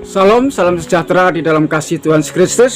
Salam sejahtera di dalam kasih Tuhan Yesus Kristus.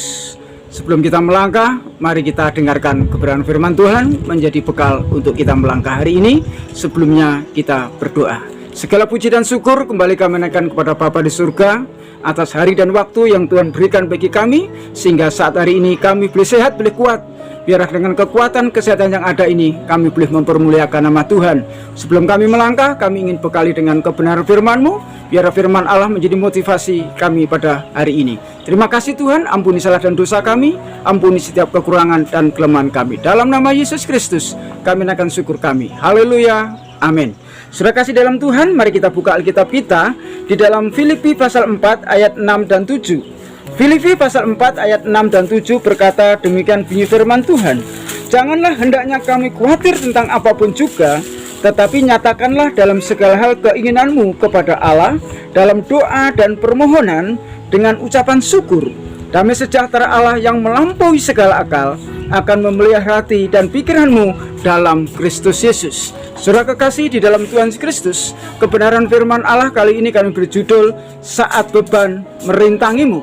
Sebelum kita melangkah, mari kita dengarkan kebenaran firman Tuhan menjadi bekal untuk kita melangkah hari ini. Sebelumnya kita berdoa. Segala puji dan syukur kembali kami naikkan kepada Bapa di surga atas hari dan waktu yang Tuhan berikan bagi kami, sehingga saat hari ini kami boleh sehat, boleh kuat. Biarlah dengan kekuatan kesehatan yang ada ini kami boleh mempermuliakan nama Tuhan. Sebelum kami melangkah, kami ingin bekali dengan kebenaran firman-Mu. Biarlah firman Allah menjadi motivasi kami pada hari ini. Terima kasih Tuhan, ampuni salah dan dosa kami, ampuni setiap kekurangan dan kelemahan kami. Dalam nama Yesus Kristus kami naikkan syukur kami. Haleluya, amin. Sudah kasih dalam Tuhan, mari kita buka Alkitab kita di dalam Filipi pasal 4 ayat 6 dan 7. Filipi pasal 4 ayat 6 dan 7 berkata demikian bunyi firman Tuhan. Janganlah hendaknya kami khawatir tentang apapun juga, tetapi nyatakanlah dalam segala hal keinginanmu kepada Allah dalam doa dan permohonan dengan ucapan syukur. Damai sejahtera Allah yang melampaui segala akal akan memelihara hati dan pikiranmu dalam Kristus Yesus. Saudara kekasih di dalam Tuhan Kristus, kebenaran firman Allah kali ini kami berjudul Saat Beban Merintangimu.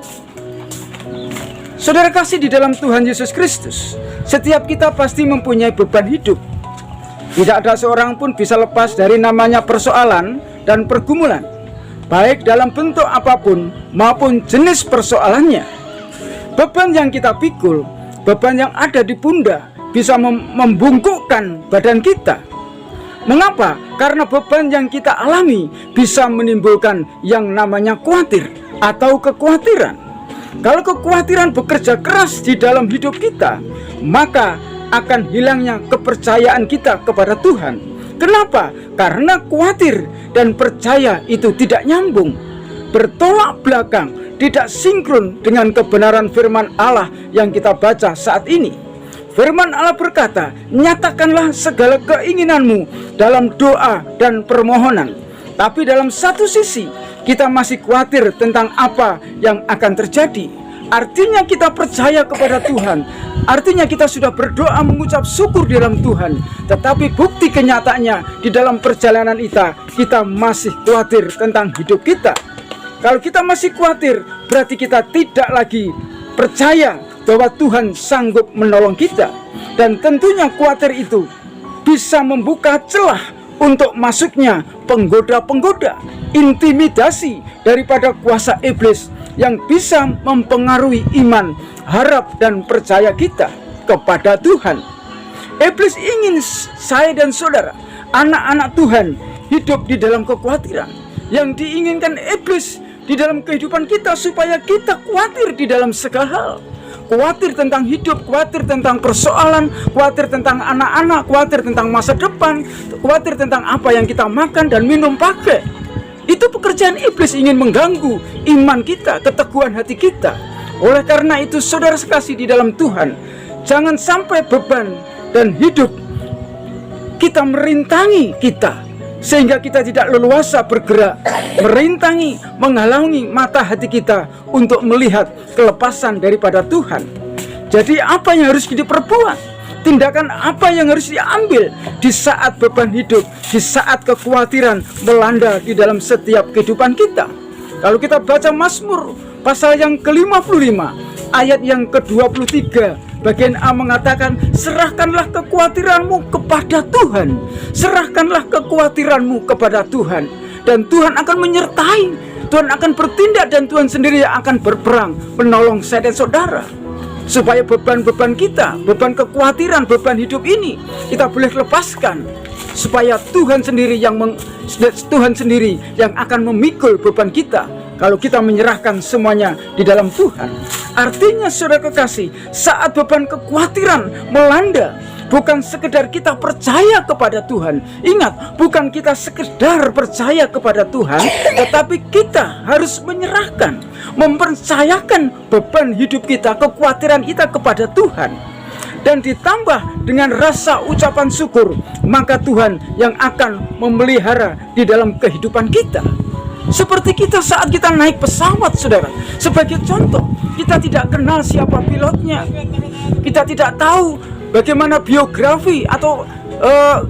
Saudara kasih di dalam Tuhan Yesus Kristus, setiap kita pasti mempunyai beban hidup. Tidak ada seorang pun bisa lepas dari namanya persoalan dan pergumulan, baik dalam bentuk apapun maupun jenis persoalannya. Beban yang kita pikul, beban yang ada di pundak bisa membungkukkan badan kita. Mengapa? Karena beban yang kita alami bisa menimbulkan yang namanya khawatir atau kekhawatiran. Kalau kekhawatiran bekerja keras di dalam hidup kita, maka akan hilangnya kepercayaan kita kepada Tuhan. Kenapa? Karena khawatir dan percaya itu tidak nyambung, bertolak belakang, tidak sinkron dengan kebenaran firman Allah yang kita baca saat ini. Firman Allah berkata, nyatakanlah segala keinginanmu dalam doa dan permohonan. Tapi dalam satu sisi, kita masih khawatir tentang apa yang akan terjadi. Artinya kita percaya kepada Tuhan, artinya kita sudah berdoa mengucap syukur di dalam Tuhan. Tetapi bukti kenyataannya di dalam perjalanan kita masih khawatir tentang hidup kita. Kalau kita masih khawatir, berarti kita tidak lagi percaya bahwa Tuhan sanggup menolong kita. Dan tentunya khawatir itu bisa membuka celah untuk masuknya penggoda-penggoda, intimidasi daripada kuasa iblis yang bisa mempengaruhi iman, harap dan percaya kita kepada Tuhan. Iblis ingin saya dan saudara, anak-anak Tuhan, hidup di dalam kekhawatiran. Yang diinginkan iblis di dalam kehidupan kita supaya kita khawatir di dalam segala hal. Khawatir tentang hidup, khawatir tentang persoalan, khawatir tentang anak-anak, khawatir tentang masa depan, khawatir tentang apa yang kita makan dan minum pakai. Itu pekerjaan iblis, ingin mengganggu iman kita, keteguhan hati kita. Oleh karena itu saudara sekasih di dalam Tuhan, jangan sampai beban dan hidup kita merintangi kita, sehingga kita tidak leluasa bergerak, merintangi, menghalangi mata hati kita untuk melihat kelepasan daripada Tuhan. Jadi apa yang harus kita perbuat? Tindakan apa yang harus diambil di saat beban hidup, di saat kekhawatiran melanda di dalam setiap kehidupan kita? Kalau kita baca Mazmur pasal yang ke-55 ayat yang ke-23, bagian A mengatakan, serahkanlah kekhawatiranmu kepada Tuhan. Serahkanlah kekhawatiranmu kepada Tuhan, dan Tuhan akan menyertai, Tuhan akan bertindak, dan Tuhan sendiri yang akan berperang menolong saya dan saudara. Supaya beban-beban kita, beban kekhawatiran, beban hidup ini kita boleh lepaskan. Supaya Tuhan sendiri yang akan memikul beban kita kalau kita menyerahkan semuanya di dalam Tuhan. Artinya saudara kekasih, saat beban kekhawatiran melanda, bukan sekedar kita percaya kepada Tuhan. Ingat, bukan kita sekedar percaya kepada Tuhan, tetapi kita harus menyerahkan, mempercayakan beban hidup kita, kekhawatiran kita kepada Tuhan. Dan ditambah dengan rasa ucapan syukur, maka Tuhan yang akan memelihara di dalam kehidupan kita. Seperti kita saat kita naik pesawat, saudara. Sebagai contoh, kita tidak kenal siapa pilotnya, kita tidak tahu bagaimana biografi atau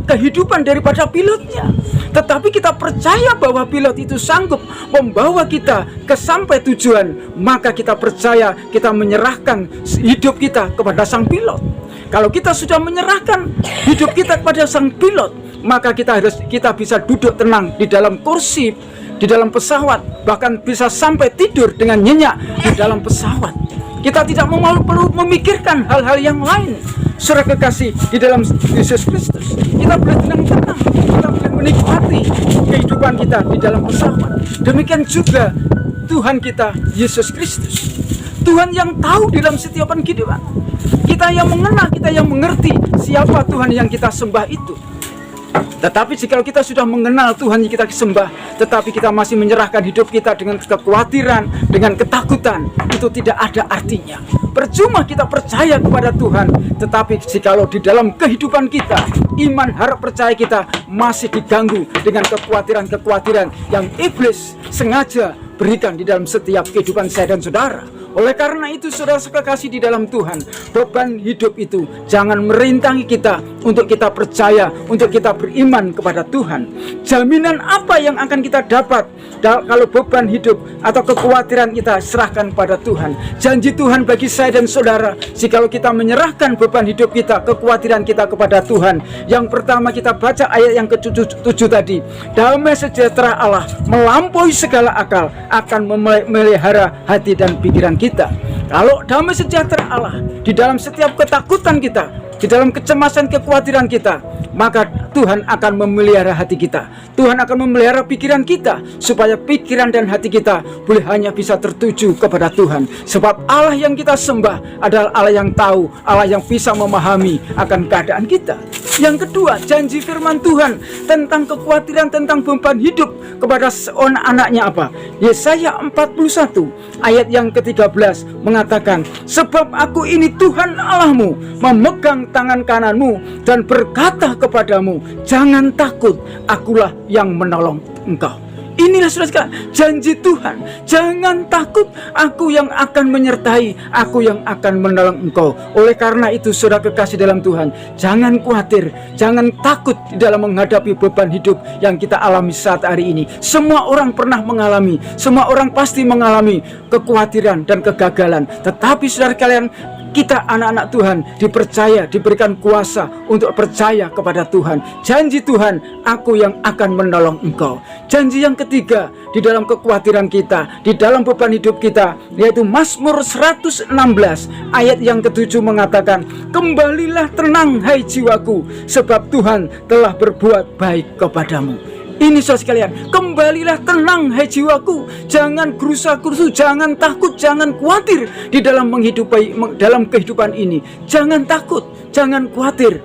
kehidupan daripada pilotnya. tetapi kita percaya bahwa pilot itu sanggup membawa kita ke sampai tujuan, maka kita percaya kita menyerahkan hidup kita kepada sang pilot. Kalau kita sudah menyerahkan hidup kita kepada sang pilot, maka kita bisa duduk tenang di dalam kursi, di dalam pesawat, bahkan bisa sampai tidur dengan nyenyak di dalam pesawat. Kita tidak perlu memikirkan hal-hal yang lain. Saudara kekasih di dalam Yesus Kristus, kita boleh tenang-tenang, kita boleh menikmati kehidupan kita di dalam pesawat. Demikian juga Tuhan kita Yesus Kristus, Tuhan yang tahu di dalam setiap kehidupan. Kita yang mengenal, kita yang mengerti siapa Tuhan yang kita sembah itu. Tetapi jika kita sudah mengenal Tuhan yang kita sembah, tetapi kita masih menyerahkan hidup kita dengan kekhawatiran, dengan ketakutan, itu tidak ada artinya. Percuma kita percaya kepada Tuhan, tetapi jikalau di dalam kehidupan kita, iman, harap, percaya kita masih diganggu dengan kekhawatiran-kekhawatiran yang iblis sengaja berikan di dalam setiap kehidupan saya dan saudara. Oleh karena itu, saudara sekekasih di dalam Tuhan, beban hidup itu jangan merintangi kita untuk kita percaya, untuk kita beriman kepada Tuhan. Jaminan apa yang akan kita dapat kalau beban hidup atau kekhawatiran kita serahkan pada Tuhan? Janji Tuhan bagi saya dan saudara, jikalau kita menyerahkan beban hidup kita, kekhawatiran kita kepada Tuhan. Yang pertama kita baca ayat yang ke-7 tadi, damai sejahtera Allah melampaui segala akal akan memelihara hati dan pikiran kita. Kalau damai sejahtera Allah di dalam setiap ketakutan kita, di dalam kecemasan, kekhawatiran kita, maka Tuhan akan memelihara hati kita. Tuhan akan memelihara pikiran kita, supaya pikiran dan hati kita boleh hanya bisa tertuju kepada Tuhan. Sebab Allah yang kita sembah adalah Allah yang tahu, Allah yang bisa memahami akan keadaan kita. Yang kedua, janji firman Tuhan tentang kekhawatiran, tentang beban hidup kepada anak-anaknya apa? Yesaya 41 ayat yang ke-13 mengatakan, sebab aku ini Tuhan Allahmu, memegang tangan kananmu dan berkata kepadamu, jangan takut, akulah yang menolong engkau. Inilah saudara, janji Tuhan, jangan takut, aku yang akan menyertai, aku yang akan menolong engkau. Oleh karena itu saudara kekasih dalam Tuhan, jangan khawatir, jangan takut di dalam menghadapi beban hidup yang kita alami saat hari ini. Semua orang pernah mengalami, semua orang pasti mengalami kekhawatiran dan kegagalan. Tetapi saudara kalian, kita anak-anak Tuhan dipercaya, diberikan kuasa untuk percaya kepada Tuhan. Janji Tuhan, aku yang akan menolong engkau. Janji yang ketiga di dalam kekhawatiran kita, di dalam beban hidup kita, yaitu Mazmur 116 ayat yang ke-7 mengatakan, kembalilah tenang hai jiwaku, sebab Tuhan telah berbuat baik kepadamu. Ini saudara sekalian, kembalilah tenang hai jiwaku, jangan gerusa-gerusu, jangan takut, jangan khawatir di dalam dalam kehidupan ini. Jangan takut, jangan khawatir.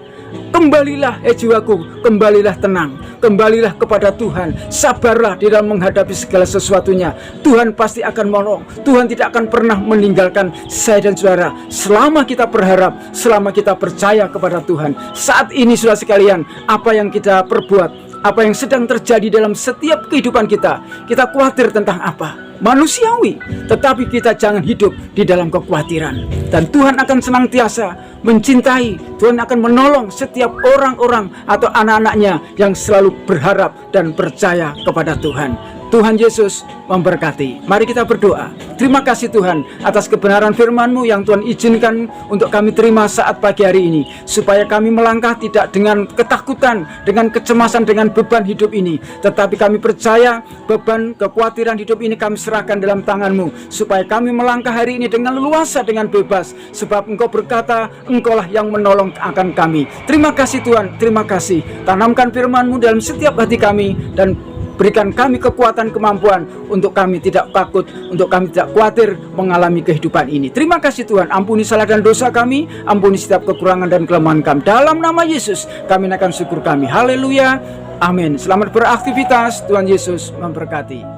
Kembalilah hai jiwaku, kembalilah tenang, kembalilah kepada Tuhan. Sabarlah di dalam menghadapi segala sesuatunya. Tuhan pasti akan menolong. Tuhan tidak akan pernah meninggalkan saya dan saudara selama kita berharap, selama kita percaya kepada Tuhan. Saat ini saudara sekalian, apa yang kita perbuat, apa yang sedang terjadi dalam setiap kehidupan kita khawatir tentang apa? Manusiawi. Tetapi kita jangan hidup di dalam kekhawatiran. Dan Tuhan akan senantiasa mencintai, Tuhan akan menolong setiap orang-orang atau anak-anaknya yang selalu berharap dan percaya kepada Tuhan. Tuhan Yesus memberkati. Mari kita berdoa. Terima kasih Tuhan atas kebenaran firman-Mu yang Tuhan izinkan untuk kami terima saat pagi hari ini, supaya kami melangkah tidak dengan ketakutan, dengan kecemasan, dengan beban hidup ini, tetapi kami percaya beban kekhawatiran hidup ini kami serahkan dalam tangan-Mu, supaya kami melangkah hari ini dengan leluasa, dengan bebas, sebab Engkau berkata, Engkaulah yang menolong akan kami. Terima kasih Tuhan, terima kasih. Tanamkan firman-Mu dalam setiap hati kami, dan berikan kami kekuatan, kemampuan untuk kami tidak takut, untuk kami tidak khawatir mengalami kehidupan ini. Terima kasih Tuhan, ampuni salah dan dosa kami, ampuni setiap kekurangan dan kelemahan kami. Dalam nama Yesus kami naikkan syukur kami. Haleluya, amin. Selamat beraktivitas, Tuhan Yesus memberkati.